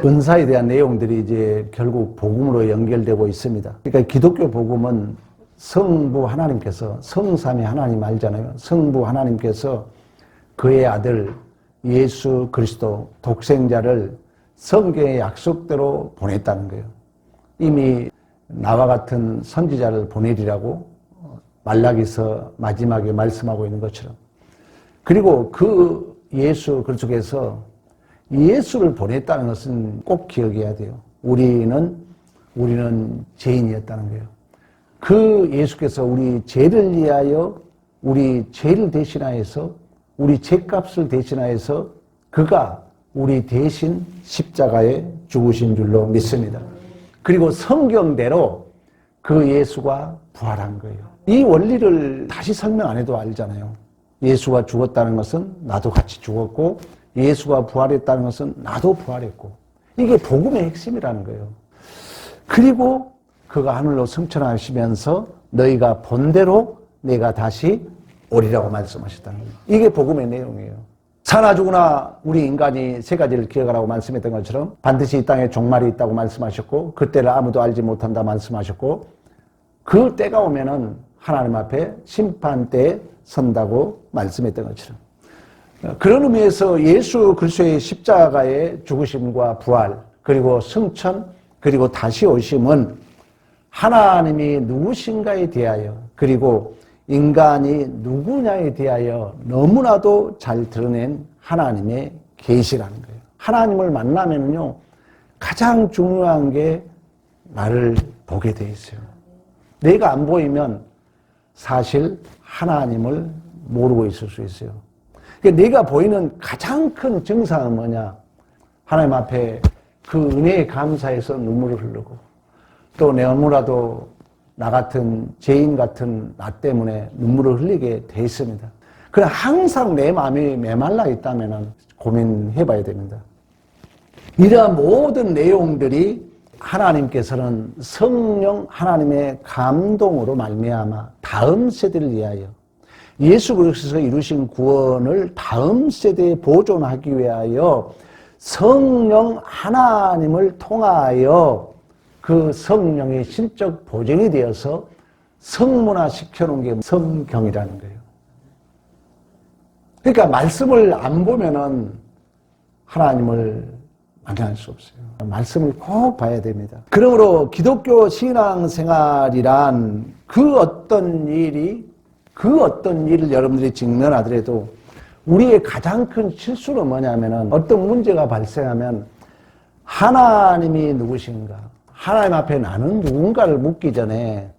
은사에 대한 내용들이 이제 결국 복음으로 연결되고 있습니다. 그러니까 기독교 복음은 성부 하나님께서, 성삼위 하나님 알잖아요. 성부 하나님께서 그의 아들 예수 그리스도 독생자를 성경의 약속대로 보냈다는 거예요. 이미 나와 같은 선지자를 보내리라고 말라기서 마지막에 말씀하고 있는 것처럼. 그리고 그 예수 그리스도께서 예수를 보냈다는 것은 꼭 기억해야 돼요. 우리는 죄인이었다는 거예요. 그 예수께서 우리 죄를 위하여 우리 죄를 대신하여서 우리 죄값을 대신하여서 그가 우리 대신 십자가에 죽으신 줄로 믿습니다. 그리고 성경대로 그 예수가 부활한 거예요. 이 원리를 다시 설명 안 해도 알잖아요. 예수가 죽었다는 것은 나도 같이 죽었고 예수가 부활했다는 것은 나도 부활했고 이게 복음의 핵심이라는 거예요. 그리고 그가 하늘로 승천하시면서 너희가 본대로 내가 다시 오리라고 말씀하셨다는 거예요. 이게 복음의 내용이에요. 사나 죽으나 우리 인간이 세 가지를 기억하라고 말씀했던 것처럼 반드시 이 땅에 종말이 있다고 말씀하셨고 그때를 아무도 알지 못한다 말씀하셨고 그 때가 오면은 하나님 앞에 심판대에 선다고 말씀했던 것처럼 그런 의미에서 예수 그리스도의 십자가의 죽으심과 부활 그리고 승천 그리고 다시 오심은 하나님이 누구신가에 대하여 그리고 인간이 누구냐에 대하여 너무나도 잘 드러낸 하나님의 계시라는 거예요. 하나님을 만나면요 가장 중요한 게 나를 보게 돼 있어요. 내가 안 보이면 사실 하나님을 모르고 있을 수 있어요. 그러니까 내가 보이는 가장 큰 증상은 뭐냐? 하나님 앞에 그 은혜에 감사해서 눈물을 흐르고 또 너무나도 나 같은 죄인 같은 나 때문에 눈물을 흘리게 돼 있습니다. 그러나 항상 내 마음이 메말라 있다면 고민해 봐야 됩니다. 이러한 모든 내용들이 하나님께서는 성령 하나님의 감동으로 말미암아 다음 세대를 위하여 예수 그리스도에서 이루신 구원을 다음 세대에 보존하기 위하여 성령 하나님을 통하여 그 성령의 신적 보존이 되어서 성문화 시켜놓은 게 성경이라는 거예요. 그러니까 말씀을 안 보면은 하나님을 만날 수 없어요. 말씀을 꼭 봐야 됩니다. 그러므로 기독교 신앙생활이란 그 어떤 일을 여러분들이 직면하더라도 우리의 가장 큰 실수는 뭐냐면은 어떤 문제가 발생하면 하나님이 누구신가? 하나님 앞에 나는 누군가를 묻기 전에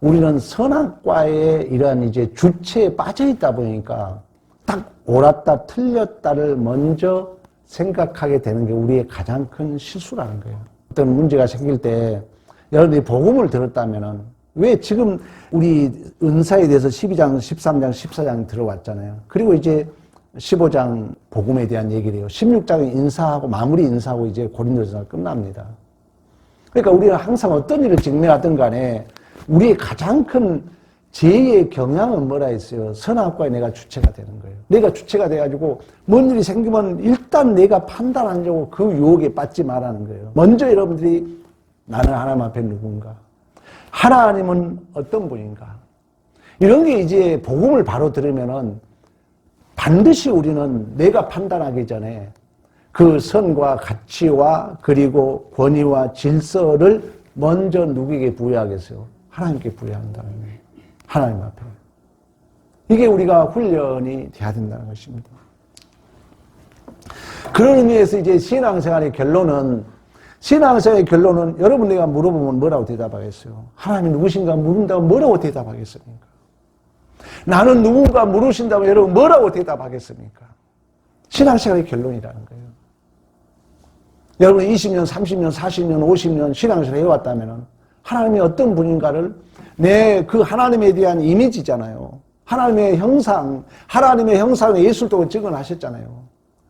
우리는 선악과의 이런 이제 주체에 빠져 있다 보니까 딱 옳았다 틀렸다를 먼저 생각하게 되는 게 우리의 가장 큰 실수라는 거예요. 어떤 문제가 생길 때 여러분들이 복음을 들었다면은 왜 지금 우리 은사에 대해서 12장, 13장, 14장 들어왔잖아요. 그리고 이제 15장 복음에 대한 얘기를 해요. 16장에 인사하고 마무리 인사하고 이제 고린도전서가 끝납니다. 그러니까 우리가 항상 어떤 일을 직면하든 간에 우리의 가장 큰 죄의 경향은 뭐라 했어요? 선악과에 내가 주체가 되는 거예요. 내가 주체가 돼가지고 뭔 일이 생기면 일단 내가 판단하려고 그 유혹에 빠지지 말라는 거예요. 먼저 여러분들이 나는 하나님 앞에 누군가? 하나님은 어떤 분인가? 이런 게 이제 복음을 바로 들으면은 반드시 우리는 내가 판단하기 전에 그 선과 가치와 그리고 권위와 질서를 먼저 누구에게 부여하겠어요? 하나님께 부여한다는 거예요. 하나님 앞에. 이게 우리가 훈련이 돼야 된다는 것입니다. 그런 의미에서 이제 신앙생활의 결론은 여러분 내가 물어보면 뭐라고 대답하겠어요? 하나님이 누구신가 물은다면 뭐라고 대답하겠습니까? 나는 누군가 물으신다면 여러분 뭐라고 대답하겠습니까? 신앙생활의 결론이라는 거예요. 여러분 20년, 30년, 40년, 50년 신앙생활을 해왔다면 하나님이 어떤 분인가를 그 하나님에 대한 이미지잖아요. 하나님의 형상을 예술적으로 증언하셨잖아요.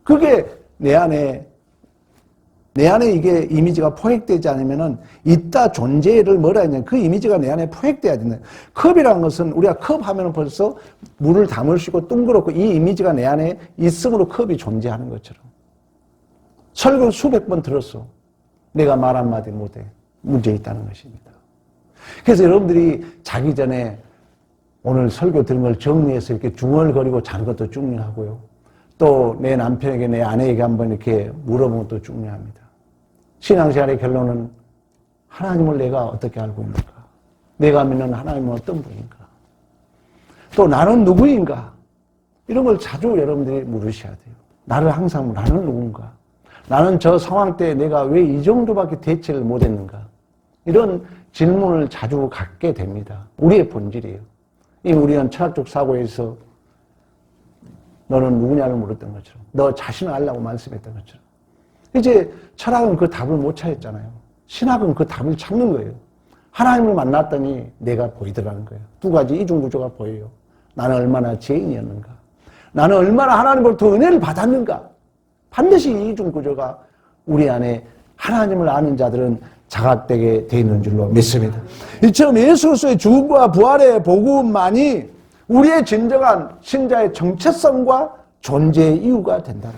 그게 내 안에 이게 이미지가 포획되지 않으면은 있다 존재를 뭐라 했냐면 그 이미지가 내 안에 포획돼야 된다. 컵이라는 것은 우리가 컵 하면은 벌써 물을 담을 수 있고 둥그렇고 이 이미지가 내 안에 있음으로 컵이 존재하는 것처럼. 설교를 수백 번 들었어. 내가 말 한마디 못해. 문제 있다는 것입니다. 그래서 여러분들이 자기 전에 오늘 설교 들은 걸 정리해서 이렇게 중얼거리고 자는 것도 중요하고요. 또 내 남편에게 내 아내에게 한번 이렇게 물어보는 것도 중요합니다. 신앙생활의 결론은 하나님을 내가 어떻게 알고 있는가? 내가 믿는 하나님은 어떤 분인가? 또 나는 누구인가? 이런 걸 자주 여러분들이 물으셔야 돼요. 나를 항상 나는 누군가? 나는 저 상황 때 내가 왜 이 정도밖에 대처를 못했는가? 이런 질문을 자주 갖게 됩니다. 우리의 본질이에요. 이미 우리는 철학적 사고에서 너는 누구냐를 물었던 것처럼, 너 자신을 알라고 말씀했던 것처럼, 이제 철학은 그 답을 못 찾았잖아요. 신학은 그 답을 찾는 거예요. 하나님을 만났더니 내가 보이더라는 거예요. 두 가지 이중구조가 보여요. 나는 얼마나 죄인이었는가? 나는 얼마나 하나님으로부터 은혜를 받았는가? 반드시 이 이중구조가 우리 안에 하나님을 아는 자들은 자각되게 되어 있는 줄로 믿습니다. 이처럼 예수 그리스도의 죽음과 부활의 복음만이 우리의 진정한 신자의 정체성과 존재의 이유가 된다는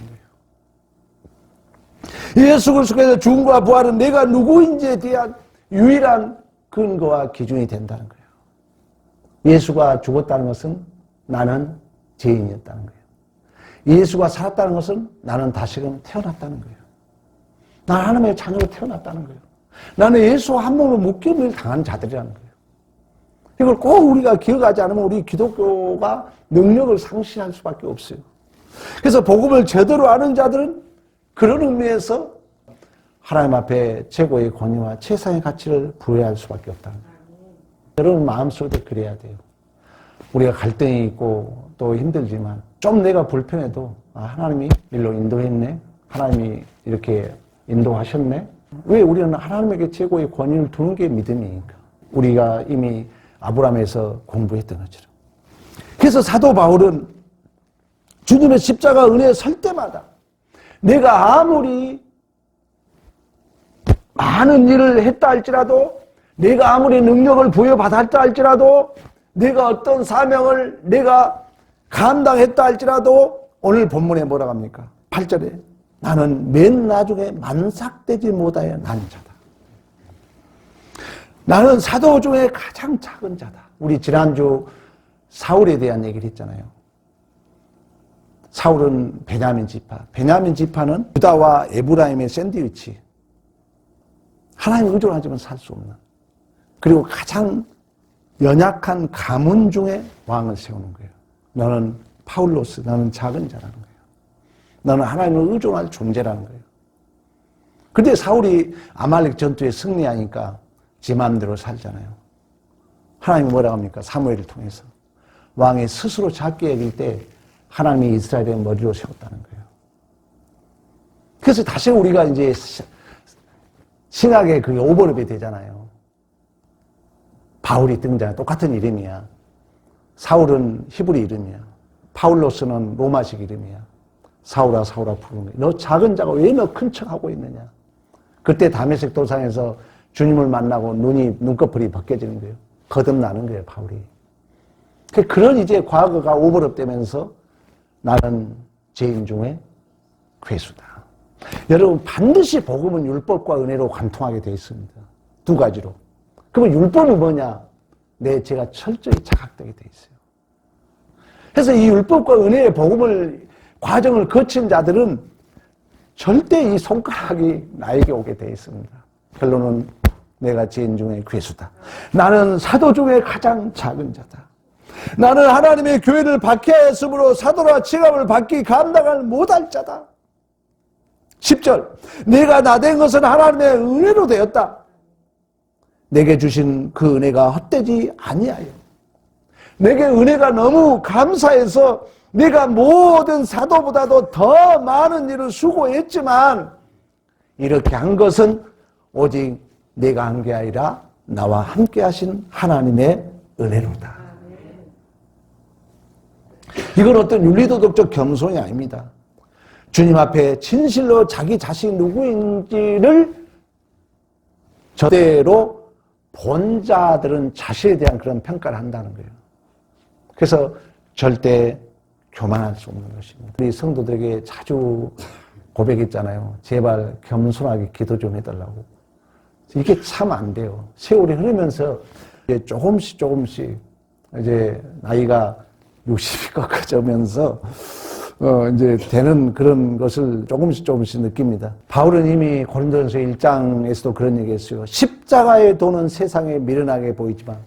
거예요. 예수 그리스도의 죽음과 부활은 내가 누구인지에 대한 유일한 근거와 기준이 된다는 거예요. 예수가 죽었다는 것은 나는 죄인이었다는 거예요. 예수가 살았다는 것은 나는 다시금 태어났다는 거예요. 나는 하나님의 자녀로 태어났다는 거예요. 나는 예수와 한 몸으로 묶임을 당한 자들이라는 거예요. 이걸 꼭 우리가 기억하지 않으면 우리 기독교가 능력을 상실할 수밖에 없어요. 그래서 복음을 제대로 아는 자들은 그런 의미에서 하나님 앞에 최고의 권위와 최상의 가치를 부여할 수밖에 없다는 거예요. 여러분 마음속에 그래야 돼요. 우리가 갈등이 있고 또 힘들지만 좀 내가 불편해도 하나님이 일로 인도했네. 하나님이 이렇게 인도하셨네. 왜 우리는 하나님에게 최고의 권위를 두는 게 믿음이니까. 우리가 이미 아브라함에서 공부했던 것처럼. 그래서 사도 바울은 주님의 십자가 은혜에 설 때마다 내가 아무리 많은 일을 했다 할지라도, 내가 아무리 능력을 부여받았다 할지라도, 내가 어떤 사명을 내가 감당했다 할지라도, 오늘 본문에 뭐라고 합니까? 8절에 나는 맨 나중에 만삭되지 못하여 나는 자다. 나는 사도 중에 가장 작은 자다. 우리 지난주 사울에 대한 얘기를 했잖아요. 사울은 베냐민 지파. 베냐민 지파는 유다와 에브라임의 샌드위치. 하나님 의존하지만 살 수 없는. 그리고 가장 연약한 가문 중에 왕을 세우는 거예요. 너는 파울로스, 너는 작은 자라는 거예요. 너는 하나님을 의존할 존재라는 거예요. 그런데 사울이 아말렉 전투에 승리하니까 지 마음대로 살잖아요. 하나님이 뭐라고 합니까? 사무엘을 통해서. 왕이 스스로 작게 여길 때 하나님이 이스라엘의 머리로 세웠다는 거예요. 그래서 다시 우리가 이제 신학의 그게 오버랩이 되잖아요. 바울이 등장해. 똑같은 이름이야. 사울은 히브리 이름이야. 파울로스는 로마식 이름이야. 사울아 사울아 부르는 거야. 너 작은 자가 왜 너 큰 척하고 있느냐. 그때 다메섹 도상에서 주님을 만나고 눈꺼풀이 벗겨지는 거예요. 거듭나는 거예요, 바울이. 그런 이제 과거가 오버랩 되면서 나는 죄인 중에 괴수다. 여러분 반드시 복음은 율법과 은혜로 관통하게 되어 있습니다. 두 가지로. 그러면 율법이 뭐냐? 내 죄가 철저히 자각되게 되어 있어요. 그래서 이 율법과 은혜의 복음을 과정을 거친 자들은 절대 이 손가락이 나에게 오게 되어 있습니다. 결론은 내가 죄인 중에 괴수다. 나는 사도 중에 가장 작은 자다. 나는 하나님의 교회를 박해했으므로 사도라 칭함을 받기 감당을 못할 자다. 10절 내가 나된 것은 하나님의 은혜로 되었다. 내게 주신 그 은혜가 헛되지 아니하여 내게 은혜가 너무 감사해서 내가 모든 사도보다도 더 많은 일을 수고했지만 이렇게 한 것은 오직 내가 한 게 아니라 나와 함께 하신 하나님의 은혜로다. 이건 어떤 윤리도덕적 겸손이 아닙니다. 주님 앞에 진실로 자기 자신이 누구인지를 저대로 본 자들은 자신에 대한 그런 평가를 한다는 거예요. 그래서 절대 교만할 수 없는 것입니다. 우리 성도들에게 자주 고백했잖아요. 제발 겸손하게 기도 좀 해달라고. 이게 참 안 돼요. 세월이 흐르면서 이제 조금씩 이제 나이가 60이 꺾어지면서 이제 되는 그런 것을 조금씩 느낍니다. 바울은 이미 고린도전서 1장에서도 그런 얘기했어요. 십자가의 도는 세상에 미련하게 보이지만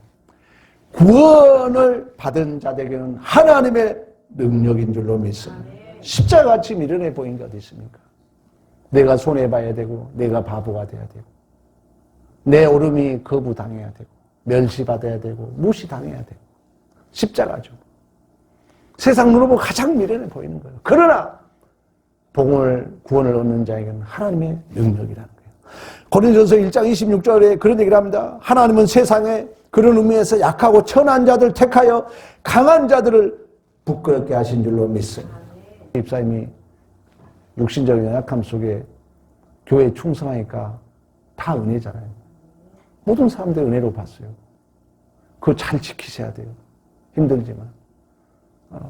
구원을 받은 자들에게는 하나님의 능력인 줄로 믿습니다. 십자가같이 미련해 보인 게 어디 있습니까? 내가 손해봐야 되고 내가 바보가 돼야 되고 내 오름이 거부당해야 되고 멸시받아야 되고 무시당해야 되고 십자가죠. 세상 눈으로 가장 미련해 보이는 거예요. 그러나 구원을 얻는 자에게는 하나님의 능력이라는 거예요. 고린도전서 1장 26절에 그런 얘기를 합니다. 하나님은 세상에 그런 의미에서 약하고 천한 자들 택하여 강한 자들을 부끄럽게 하신 줄로 믿습니다. 집사님이 육신적인 연약함 속에 교회에 충성하니까 다 은혜잖아요. 모든 사람들이 은혜로 봤어요. 그거 잘 지키셔야 돼요. 힘들지만.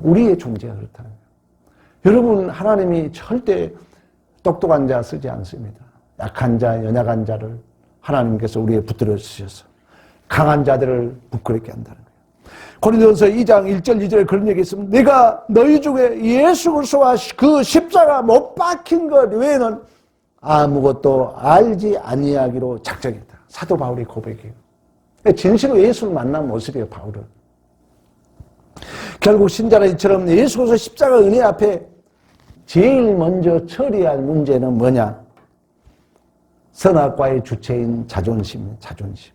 우리의 존재가 그렇다는 거예요. 여러분, 하나님이 절대 똑똑한 자 쓰지 않습니다. 약한 자, 연약한 자를 하나님께서 우리에 붙들어 주셔서 강한 자들을 부끄럽게 한다는 거예요. 고린도전서 2장 1절 2절에 그런 얘기 있습니다. 내가 너희 중에 예수 그리스도와 그 십자가 못 박힌 것 외에는 아무것도 알지 아니하기로 작정했다. 사도 바울이 고백해요. 진실로 예수를 만난 모습이에요, 바울은. 결국 신자는 이처럼 예수 그리스도 십자가 은혜 앞에 제일 먼저 처리할 문제는 뭐냐? 선악과의 주체인 자존심이에요. 자존심.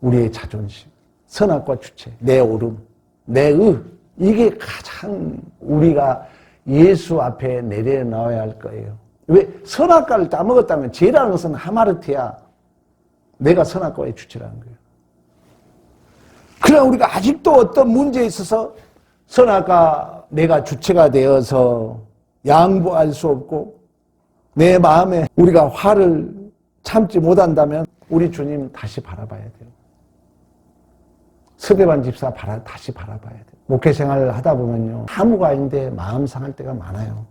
우리의 자존심. 선악과 주체. 내 오름. 내 의. 이게 가장 우리가 예수 앞에 내려놔야 할 거예요. 왜? 선악과를 따먹었다면 죄라는 것은 하마르트야. 내가 선악과의 주체라는 거예요. 그러나 우리가 아직도 어떤 문제에 있어서 선악과 내가 주체가 되어서 양보할 수 없고 내 마음에 우리가 화를 참지 못한다면 우리 주님 다시 바라봐야 돼요. 서대반 집사 다시 바라봐야 돼요. 목회 생활을 하다 보면요. 아무가 아닌데 마음 상할 때가 많아요.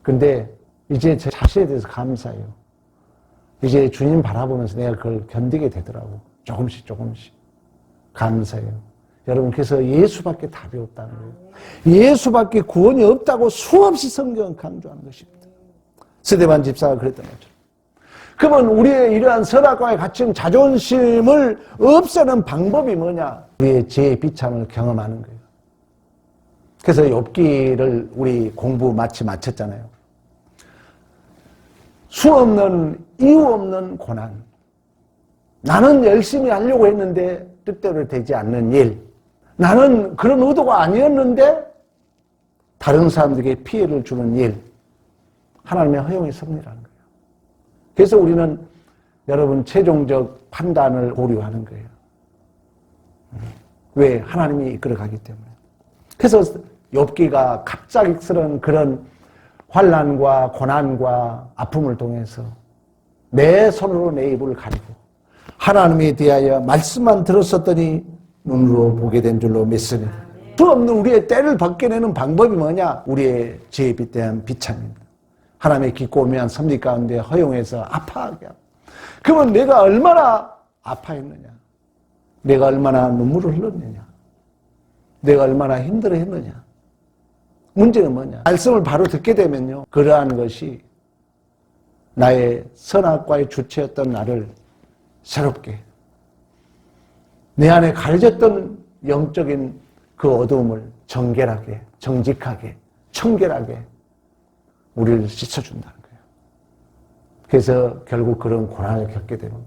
근데 이제 제 자신에 대해서 감사해요. 이제 주님 바라보면서 내가 그걸 견디게 되더라고. 조금씩. 감사해요. 여러분, 그래서 예수밖에 답이 없다는 거예요. 예수밖에 구원이 없다고 수없이 성경은 강조하는 것입니다. 스데반 집사가 그랬던 것처럼. 그러면 우리의 이러한 선악과에 갇힌 자존심을 없애는 방법이 뭐냐? 우리의 죄의 비참을 경험하는 거예요. 그래서 욥기를 우리 공부 마쳤잖아요. 수 없는 이유 없는 고난. 나는 열심히 하려고 했는데 뜻대로 되지 않는 일. 나는 그런 의도가 아니었는데 다른 사람들에게 피해를 주는 일. 하나님의 허용의 섭리라는 거예요. 그래서 우리는 여러분 최종적 판단을 고려하는 거예요. 왜? 하나님이 이끌어가기 때문에. 그래서 욥기가 갑작스러운 그런 환난과 고난과 아픔을 통해서 내 손으로 내 입을 가리고 하나님에 대하여 말씀만 들었었더니 눈으로 보게 된 줄로 믿습니다. 수 없는 우리의 때를 벗겨내는 방법이 뭐냐? 우리의 죄에 대한 비참입니다. 하나님의 기꺼우면 섭리 가운데 허용해서 아파하게 하고. 그러면 내가 얼마나 아파했느냐? 내가 얼마나 눈물을 흘렸느냐? 내가 얼마나 힘들어했느냐? 문제는 뭐냐? 말씀을 바로 듣게 되면요. 그러한 것이 나의 선악과의 주체였던 나를 새롭게 내 안에 가려졌던 영적인 그 어두움을 정결하게, 정직하게, 청결하게 우리를 씻어준다는 거예요. 그래서 결국 그런 고난을 겪게 되면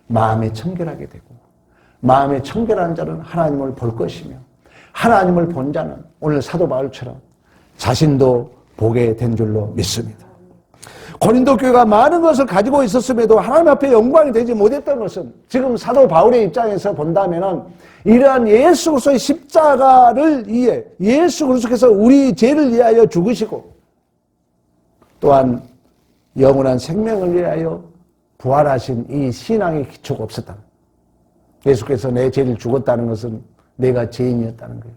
마음이 청결하게 되고 마음이 청결한 자는 하나님을 볼 것이며 하나님을 본 자는 오늘 사도 바울처럼 자신도 보게 된 줄로 믿습니다. 고린도 교회가 많은 것을 가지고 있었음에도 하나님 앞에 영광이 되지 못했던 것은 지금 사도 바울의 입장에서 본다면 이러한 예수 그리스도의 십자가를 위해 예수 그리스도께서 우리 죄를 위하여 죽으시고 또한 영원한 생명을 위하여 부활하신 이 신앙의 기초가 없었다. 예수께서 내 죄를 죽었다는 것은 내가 죄인이었다는 거예요.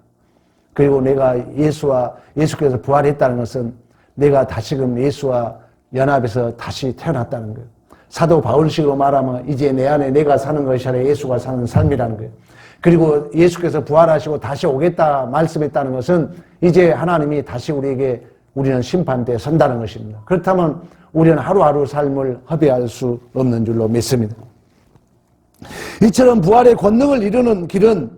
그리고 내가 예수께서 부활했다는 것은 내가 다시금 예수와 연합해서 다시 태어났다는 거예요. 사도 바울식으로 말하면 이제 내 안에 내가 사는 것이 아니라 예수가 사는 삶이라는 거예요. 그리고 예수께서 부활하시고 다시 오겠다 말씀했다는 것은 이제 하나님이 다시 우리는 심판대에 선다는 것입니다. 그렇다면 우리는 하루하루 삶을 허비할 수 없는 줄로 믿습니다. 이처럼 부활의 권능을 이루는 길은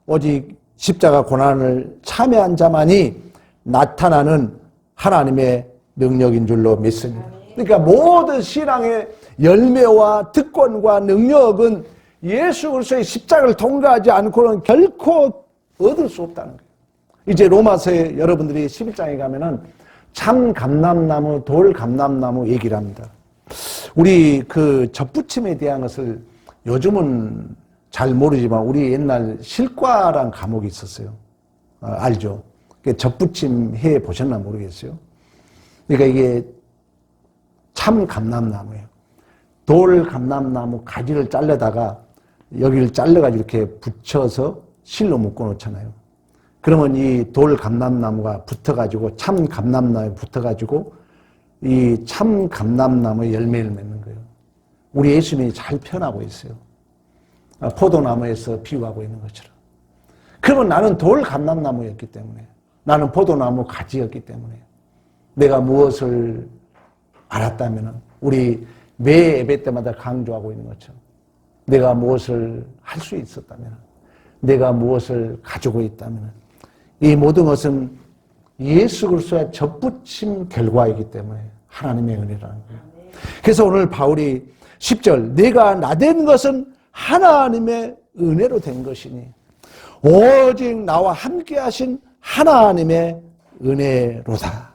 오직 십자가 고난을 참여한 자만이 나타나는 하나님의 능력인 줄로 믿습니다. 그러니까 모든 신앙의 열매와 특권과 능력은 예수 그리스도의 십자가를 통과하지 않고는 결코 얻을 수 없다는 거예요. 이제 로마서에 여러분들이 11장에 가면은 참 감람나무, 돌 감람나무 얘기를 합니다. 우리 그 젖붙임에 대한 것을 요즘은 잘 모르지만 우리 옛날 실과란 과목이 있었어요. 알죠? 젖붙임 해 보셨나 모르겠어요. 그러니까 이게 참 감람나무예요. 돌 감람나무 가지를 잘라다가 여기를 잘라가지고 이렇게 붙여서 실로 묶어 놓잖아요. 그러면 이 돌 감람나무가 붙어가지고 참 감람나무에 붙어가지고 이 참 감람나무에 열매를 맺는 거예요. 우리 예수님이 잘 표현하고 있어요. 포도나무에서 비유하고 있는 것처럼. 그러면 나는 돌 감람나무였기 때문에, 나는 포도나무 가지였기 때문에 내가 무엇을 알았다면, 우리 매 예배 때마다 강조하고 있는 것처럼 내가 무엇을 할 수 있었다면, 내가 무엇을 가지고 있다면, 이 모든 것은 예수 그리스도의 젖붙임 결과이기 때문에 하나님의 은혜라는 거예요. 그래서 오늘 바울이 10절, 내가 나된 것은 하나님의 은혜로 된 것이니 오직 나와 함께 하신 하나님의 은혜로다.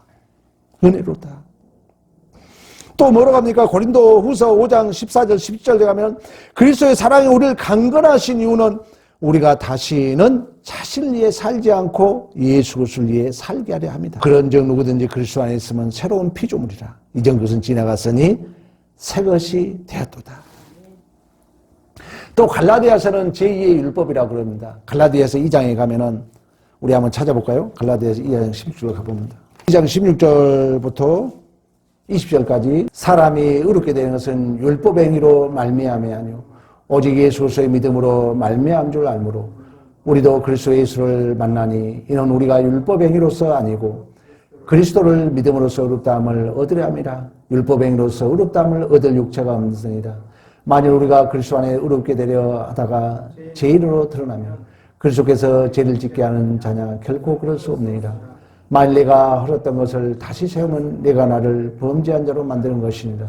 은혜로다. 또 뭐라고 합니까? 고린도 후서 5장 14절 12절에 가면 그리스도의 사랑이 우리를 강건하신 이유는 우리가 다시는 자신을 위해 살지 않고 예수 그리스도를 위해 살게 하려 합니다. 그런즉 누구든지 그리스도 안에 있으면 새로운 피조물이라. 이전 것은 지나갔으니 새 것이 되었도다. 또 갈라디아서는 제2의 율법이라고 그럽니다. 갈라디아서 2장에 가면은 우리 한번 찾아볼까요? 갈라디아서 2장 16절 가봅니다. 2장 16절부터 20절까지 사람이 의롭게 되는 것은 율법 행위로 말미암이 아니요 오직 예수 그리스도의 믿음으로 말미암은 줄 알므로 우리도 그리스도 예수를 만나니 이는 우리가 율법 행위로서 아니고 그리스도를 믿음으로써 의롭다함을 얻으려 함이라. 율법 행위로서 의롭다함을 얻을 육체가 없느니라. 만일 우리가 그리스도 안에 의롭게 되려 하다가 죄인으로 드러나면 그리스도께서 죄를 짓게 하는 자냐 결코 그럴 수 없느니라. 만일 내가 헐었던 것을 다시 세우면 내가 나를 범죄한 자로 만드는 것이니라.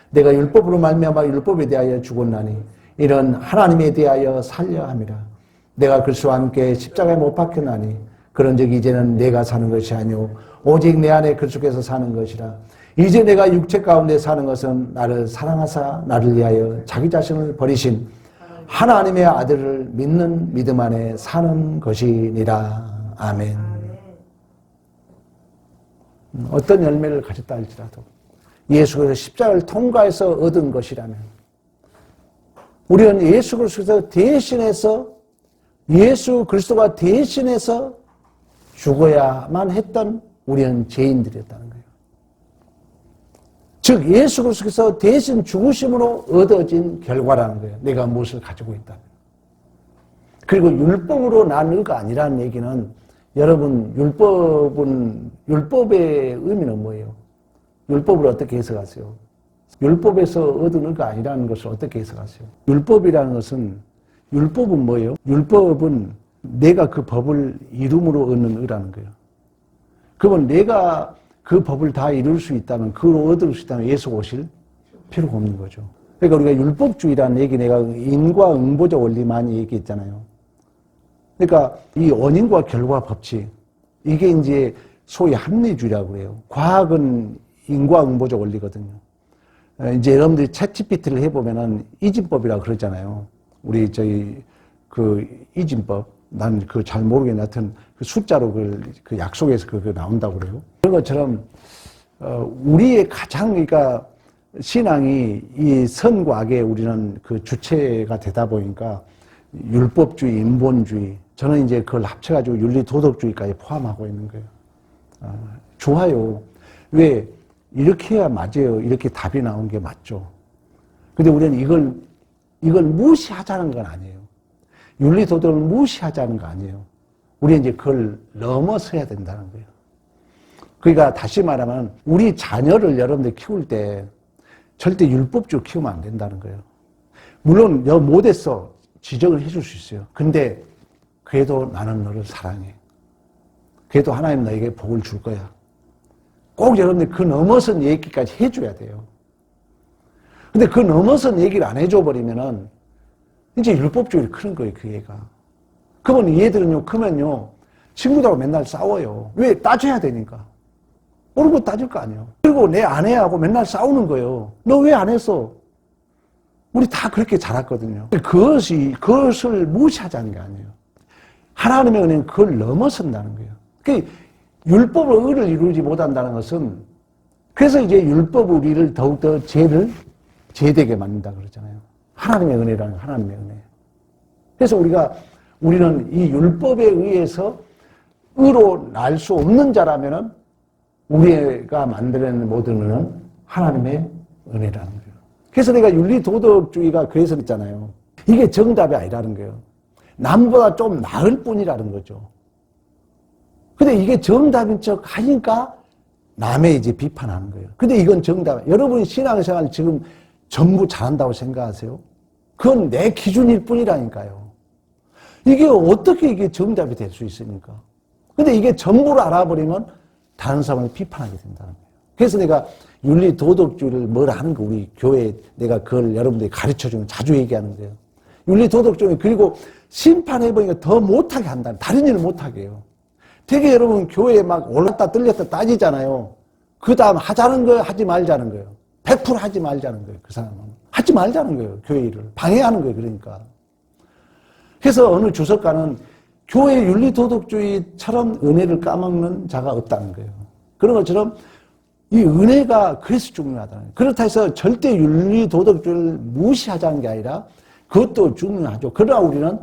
내가 율법으로 말미암아 율법에 대하여 죽었나니 이는 하나님에 대하여 살려 함이라. 내가 그리스도와 함께 십자가에 못 박혔나니 그런즉 이제는 내가 사는 것이 아니오 오직 내 안에 그리스도께서 사는 것이라. 이제 내가 육체 가운데 사는 것은 나를 사랑하사 나를 위하여 자기 자신을 버리신 하나님의 아들을 믿는 믿음 안에 사는 것이니라. 아멘. 어떤 열매를 가졌다 할지라도 예수 그리스도 십자가를 통과해서 얻은 것이라면 우리는 예수 그리스도가 대신해서 예수 그리스도가 대신해서 죽어야만 했던 우리는 죄인들이었다는 거예요. 즉 예수 그리스도께서 대신 죽으심으로 얻어진 결과라는 거예요. 내가 무엇을 가지고 있다면. 그리고 율법으로 난 의가 아니라는 얘기는 여러분 율법의 의미는 뭐예요? 율법을 어떻게 해석하세요? 율법에서 얻은 의가 아니라는 것을 어떻게 해석하세요? 율법이라는 것은 율법은 뭐예요? 율법은 내가 그 법을 이룸으로 얻는 의라는 거예요. 그러면 내가 그 법을 다 이룰 수 있다면, 그걸 얻을 수 있다면 예수가 오실 필요가 없는 거죠. 그러니까 우리가 율법주의라는 얘기 내가 인과 응보적 원리 많이 얘기했잖아요. 그러니까 이 원인과 결과 법칙, 이게 이제 소위 합리주의라고 그래요. 과학은 인과 응보적 원리거든요. 이제 여러분들이 챗GPT를 해보면은 이진법이라고 그러잖아요. 우리 그 이진법, 난 그거 잘 모르겠는데 하여튼 그 숫자로 그 약속에서 그거 나온다고 그래요. 그런 것처럼 우리의 가장 그러니까 신앙이 이 선과 악의 우리는 그 주체가 되다 보니까 율법주의, 인본주의, 저는 이제 그걸 합쳐가지고 윤리도덕주의까지 포함하고 있는 거예요. 좋아요. 왜? 이렇게 해야 맞아요. 이렇게 답이 나온 게 맞죠. 근데 우리는 이걸 무시하자는 건 아니에요. 윤리도덕을 무시하자는 거 아니에요. 우리는 이제 그걸 넘어서야 된다는 거예요. 그러니까 다시 말하면 우리 자녀를 여러분들 키울 때 절대 율법적으로 키우면 안 된다는 거예요. 물론 너 못했어 지적을 해줄 수 있어요. 근데 그래도 나는 너를 사랑해. 그래도 하나님 너에게 복을 줄 거야. 꼭 여러분들 그 넘어선 얘기까지 해줘야 돼요. 근데 그 넘어선 얘기를 안 해줘 버리면은 이제 율법적으로 크는 거예요, 그 애가. 그러면 얘들은요, 크면요, 친구들하고 맨날 싸워요. 왜? 따져야 되니까. 옳은 거 따질 거 아니에요. 그리고 내 아내하고 맨날 싸우는 거예요. 너 왜 안 했어? 우리 다 그렇게 자랐거든요. 그것을 무시하자는 게 아니에요. 하나님의 은혜는 그걸 넘어선다는 거예요. 그 율법으로 의를 이루지 못한다는 것은 그래서 이제 율법 우리를 더욱더 죄를 죄되게 만든다 그러잖아요. 하나님의 은혜라는 하나님의 은혜. 그래서 우리는 이 율법에 의해서 의로 날 수 없는 자라면은 우리가 만들어낸 모든 은혜는 하나님의 은혜라는 거예요. 그래서 내가 윤리도덕주의가 그래서 그랬잖아요. 이게 정답이 아니라는 거예요. 남보다 좀 나을 뿐이라는 거죠. 근데 이게 정답인 척 하니까 남의 이제 비판하는 거예요. 근데 이건 정답. 여러분이 신앙생활 지금 전부 잘한다고 생각하세요? 그건 내 기준일 뿐이라니까요. 이게 어떻게 이게 정답이 될 수 있습니까? 근데 이게 전부를 알아버리면 다른 사람을 비판하게 된다는 거예요. 그래서 내가 윤리도덕주의를 뭘 하는 거 우리 교회에 내가 그걸 여러분들이 가르쳐주면 자주 얘기하는 거예요. 윤리도덕주의 그리고 심판해보니까 더 못하게 한다. 다른 일을 못하게 해요. 되게 여러분 교회에 막 올랐다 떨렸다 따지잖아요. 그 다음 하자는 거예요? 하지 말자는 거예요? 100% 하지 말자는 거예요. 그 사람은. 하지 말자는 거예요. 교회 일을. 방해하는 거예요. 그러니까. 그래서 어느 주석가는 교회 윤리도덕주의처럼 은혜를 까먹는 자가 없다는 거예요. 그런 것처럼 이 은혜가 그래서 중요하다는 거예요. 그렇다 해서 절대 윤리도덕주의를 무시하자는 게 아니라 그것도 중요하죠. 그러나 우리는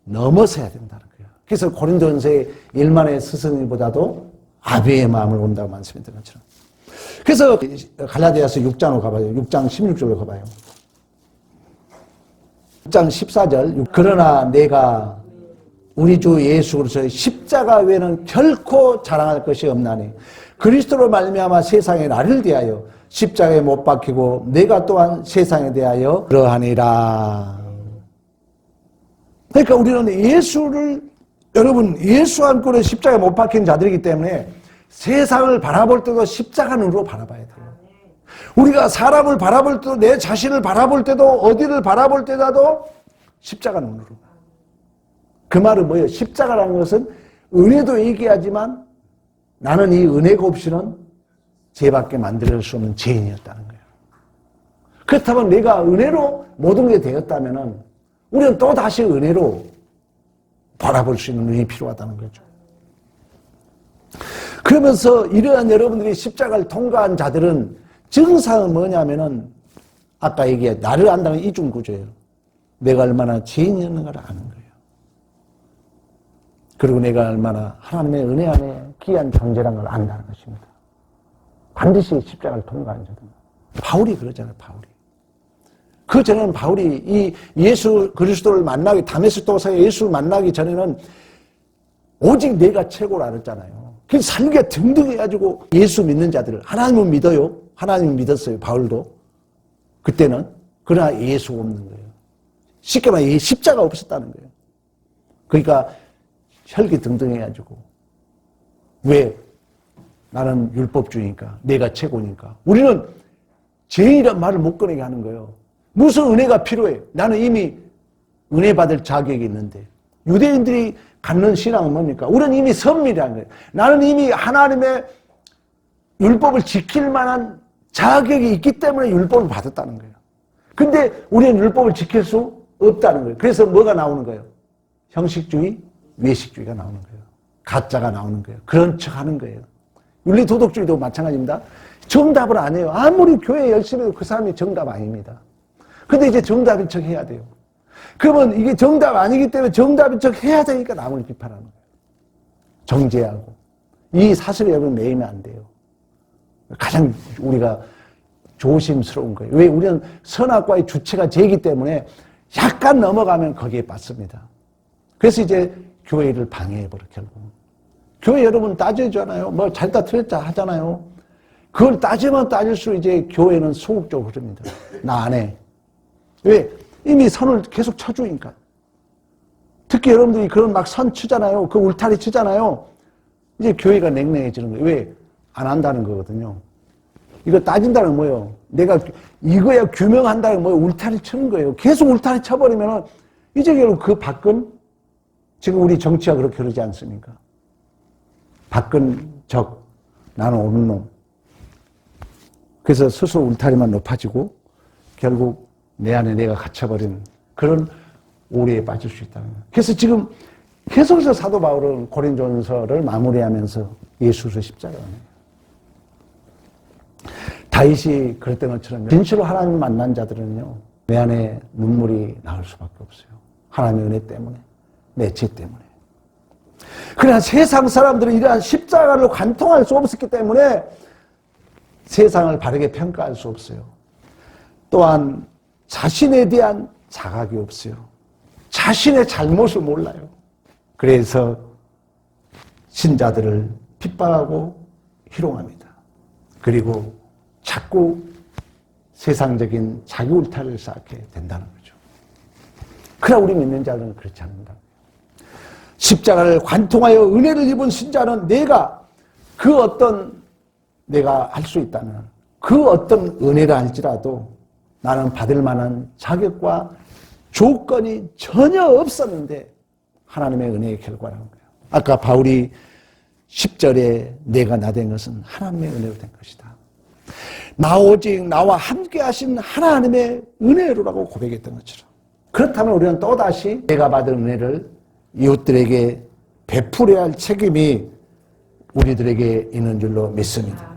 넘어서야 된다는 거예요. 그래서 고린도전서의 1만의 스승님보다도 아비의 마음을 온다고 말씀했던 것처럼. 그래서 갈라디아서 6장으로 가봐요. 6장 16절로 가봐요. 6장 14절. 그러나 내가 우리 주 예수 그리스도의 십자가 외에는 결코 자랑할 것이 없나니 그리스도로 말미암아 세상에 나를 대하여 십자가에 못 박히고 내가 또한 세상에 대하여 그러하니라. 그러니까 우리는 여러분 예수 안고는 십자가에 못 박힌 자들이기 때문에 세상을 바라볼 때도 십자가 눈으로 바라봐야 돼요. 우리가 사람을 바라볼 때도 내 자신을 바라볼 때도 어디를 바라볼 때라도 십자가 눈으로. 그 말은 뭐예요? 십자가라는 것은 은혜도 얘기하지만 나는 이 은혜가 없이는 죄밖에 만들 수 없는 죄인이었다는 거예요. 그렇다면 내가 은혜로 모든 게 되었다면 우리는 또 다시 은혜로 바라볼 수 있는 눈이 필요하다는 거죠. 그러면서 이러한 여러분들이 십자가를 통과한 자들은 증상은 뭐냐면은 아까 얘기한 나를 안다는 이중 구조예요. 내가 얼마나 죄인이었는가를 아는 거예요. 그리고 내가 얼마나 하나님의 은혜 안에 귀한 존재라는 걸 안다는 것입니다. 반드시 십자가를 통과한 자들. 바울이 그러잖아요, 바울이. 그 전에는 바울이 이 예수 그리스도를 만나기, 다메스토사에 예수를 만나기 전에는 오직 내가 최고로 알았잖아요. 그래서 살기가 등등해가지고 예수 믿는 자들을, 하나님은 믿어요. 하나님 믿었어요, 바울도. 그때는. 그러나 예수가 없는 거예요. 쉽게 말해 십자가 없었다는 거예요. 그러니까 혈기 등등해가지고. 왜? 나는 율법주의니까. 내가 최고니까. 우리는 죄인이란 말을 못 꺼내게 하는 거예요. 무슨 은혜가 필요해? 나는 이미 은혜 받을 자격이 있는데. 유대인들이 갖는 신앙은 뭡니까? 우리는 이미 선밀이라는 거예요. 나는 이미 하나님의 율법을 지킬 만한 자격이 있기 때문에 율법을 받았다는 거예요. 근데 우리는 율법을 지킬 수 없다는 거예요. 그래서 뭐가 나오는 거예요? 형식주의, 외식주의가 나오는 거예요. 가짜가 나오는 거예요. 그런 척 하는 거예요. 윤리도덕주의도 마찬가지입니다. 정답을 안 해요. 아무리 교회 열심히 해도 그 사람이 정답 아닙니다. 근데 이제 정답인 척 해야 돼요. 그러면 이게 정답 아니기 때문에 정답인 척 해야 되니까 남을 비판하는 거예요. 정죄하고. 이 사슬에 여러분 매이면 안 돼요. 가장 우리가 조심스러운 거예요. 왜? 우리는 선악과의 주체가 죄이기 때문에 약간 넘어가면 거기에 빠집니다. 그래서 이제 교회를 방해해버려, 결국. 교회 여러분 따져잖아요. 뭐 잘다 틀렸다 하잖아요. 그걸 따지면 따질수록 이제 교회는 소극적으로 흐릅니다. 나 안 해. 왜? 이미 선을 계속 쳐주니까. 특히 여러분들이 그런 막 선 치잖아요. 그 울타리 치잖아요. 이제 교회가 냉랭해지는 거예요. 왜? 안 한다는 거거든요. 이거 따진다는 건 뭐예요? 내가 이거야 규명한다는 건 뭐예요? 울타리 치는 거예요. 계속 울타리 쳐버리면은 이제 결국 그 밖은 지금 우리 정치가 그렇게 그러지 않습니까? 밖은 적, 나는 옳은 놈. 그래서 스스로 울타리만 높아지고 결국 내 안에 내가 갇혀버린 그런 오류에 빠질 수 있다는 거예요. 그래서 지금 계속해서 사도 바울은 고린도전서를 마무리하면서 예수의 십자가를 다윗이 그랬던 것처럼 진실로 하나님을 만난 자들은요, 내 안에 눈물이 나올 수밖에 없어요. 하나님의 은혜 때문에, 내 죄 때문에. 그러나 세상 사람들은 이러한 십자가를 관통할 수 없었기 때문에 세상을 바르게 평가할 수 없어요. 또한 자신에 대한 자각이 없어요. 자신의 잘못을 몰라요. 그래서 신자들을 핍박하고 희롱합니다. 그리고 자꾸 세상적인 자기 울타리를 쌓게 된다는 거죠. 그러나 우리 믿는 자는 그렇지 않는다. 십자가를 관통하여 은혜를 입은 신자는 내가 할 수 있다면 그 어떤 은혜라 할지라도 나는 받을 만한 자격과 조건이 전혀 없었는데 하나님의 은혜의 결과라는 거예요. 아까 바울이 10절에 내가 나 된 것은 하나님의 은혜로 된 것이다. 나 오직 나와 함께 하신 하나님의 은혜로라고 고백했던 것처럼. 그렇다면 우리는 또다시 내가 받은 은혜를 이웃들에게 베풀어야 할 책임이 우리들에게 있는 줄로 믿습니다.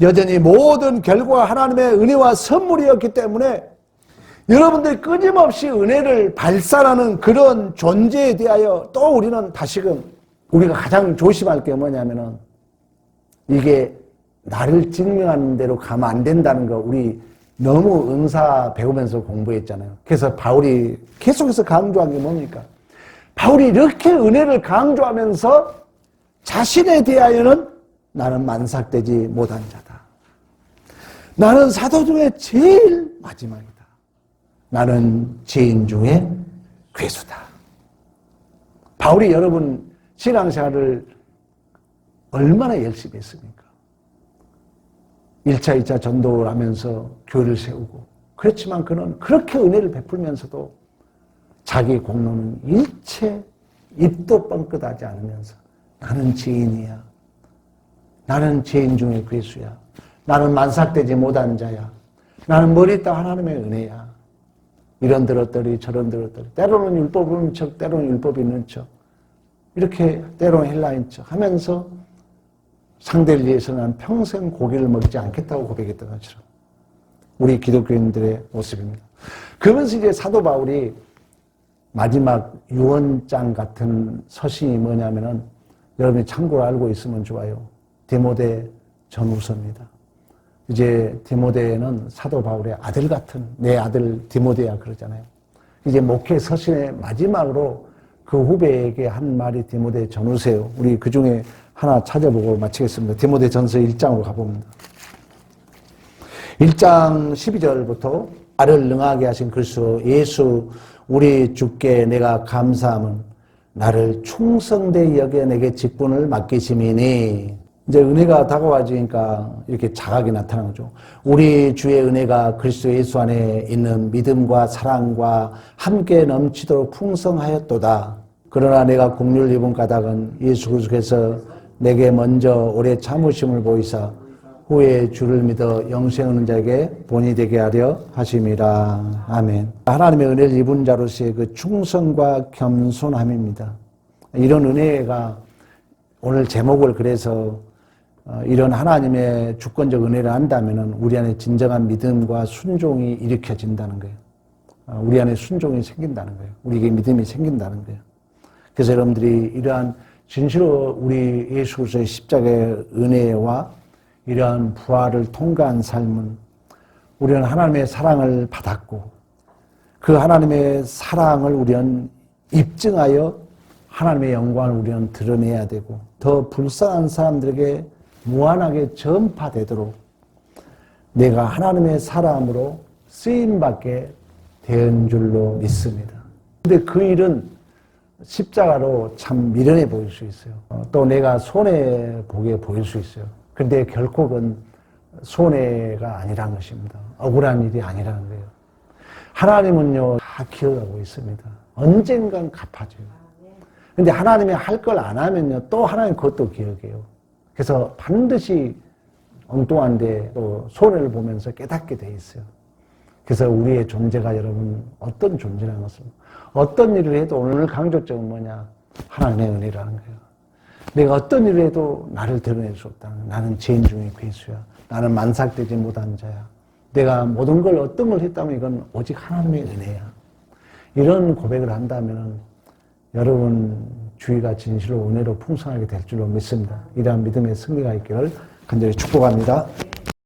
여전히 모든 결과가 하나님의 은혜와 선물이었기 때문에 여러분들이 끊임없이 은혜를 발산하는 그런 존재에 대하여 또 우리는 다시금 우리가 가장 조심할 게 뭐냐면은 이게 나를 증명하는 대로 가면 안 된다는 거 우리 너무 은사 배우면서 공부했잖아요. 그래서 바울이 계속해서 강조한 게 뭡니까? 바울이 이렇게 은혜를 강조하면서 자신에 대하여는 나는 만삭되지 못한 자다. 나는 사도 중에 제일 마지막이다. 나는 죄인 중에 괴수다. 바울이 여러분 신앙생활을 얼마나 열심히 했습니까? 1차, 2차 전도를 하면서 교회를 세우고 그렇지만 그는 그렇게 은혜를 베풀면서도 자기 공로는 일체 입도 뻥끗하지 않으면서 나는 죄인이야. 나는 죄인 중에 괴수야. 나는 만삭되지 못한 자야. 나는 머리 따 하나님의 은혜야. 이런 들었더니 저런 들었더니 때로는 율법 없는 척 때로는 율법 있는 척 이렇게 때로는 헬라인 척 하면서 상대를 위해서 난 평생 고기를 먹지 않겠다고 고백했던 것처럼 우리 기독교인들의 모습입니다. 그러면서 이제 사도 바울이 마지막 유언장 같은 서신이 뭐냐면은 여러분이 참고로 알고 있으면 좋아요. 디모데 전후서입니다. 이제 디모데는 사도 바울의 아들 같은 내 아들 디모데야 그러잖아요. 이제 목회 서신의 마지막으로 그 후배에게 한 말이 디모데 전후서예요. 우리 그 중에 하나 찾아보고 마치겠습니다. 디모데 전서 1장으로 가봅니다. 1장 12절부터 나를 능하게 하신 그리스도 예수 우리 주께 내가 감사함은 나를 충성되이 여겨 내게 직분을 맡기심이니 이제 은혜가 다가와지니까 이렇게 자각이 나타나는 거죠. 우리 주의 은혜가 그리스도 예수 안에 있는 믿음과 사랑과 함께 넘치도록 풍성하였도다. 그러나 내가 긍휼 입은 까닭은 예수 그리스도께서 내게 먼저 오래 참으심을 보이사 후에 주를 믿어 영생 얻는 자에게 본이 되게 하려 하심이라. 아멘. 하나님의 은혜를 입은 자로서의 그 충성과 겸손함입니다. 이런 은혜가 오늘 제목을 그래서 이런 하나님의 주권적 은혜를 안다면 우리 안에 진정한 믿음과 순종이 일으켜진다는 거예요. 우리 안에 순종이 생긴다는 거예요. 우리에게 믿음이 생긴다는 거예요. 그래서 여러분들이 이러한 진실로 우리 예수 그리스도의 십자가의 은혜와 이러한 부활을 통과한 삶은 우리는 하나님의 사랑을 받았고 그 하나님의 사랑을 우리는 입증하여 하나님의 영광을 우리는 드러내야 되고 더 불쌍한 사람들에게 무한하게 전파되도록 내가 하나님의 사람으로 쓰임받게 된 줄로 믿습니다. 근데 그 일은 십자가로 참 미련해 보일 수 있어요. 또 내가 손해보게 보일 수 있어요. 근데 결코 그건 손해가 아니라는 것입니다. 억울한 일이 아니라는 거예요. 하나님은요, 다 기억하고 있습니다. 언젠간 갚아줘요. 근데 하나님이 할 걸 안 하면요, 또 하나님 그것도 기억해요. 그래서 반드시 엉뚱한데 또 손해를 보면서 깨닫게 돼 있어요. 그래서 우리의 존재가 여러분 어떤 존재라는 것은 어떤 일을 해도 오늘 강조점은 뭐냐? 하나님의 은혜라는 거예요. 내가 어떤 일을 해도 나를 드러낼 수 없다는 거예요. 나는 죄인 중에 괴수야. 나는 만삭되지 못한 자야. 내가 모든 걸 어떤 걸 했다면 이건 오직 하나님의 은혜야. 이런 고백을 한다면 여러분 주위가 진실로 은혜로 풍성하게 될 줄로 믿습니다. 이러한 믿음의 승리가 있기를 간절히 축복합니다.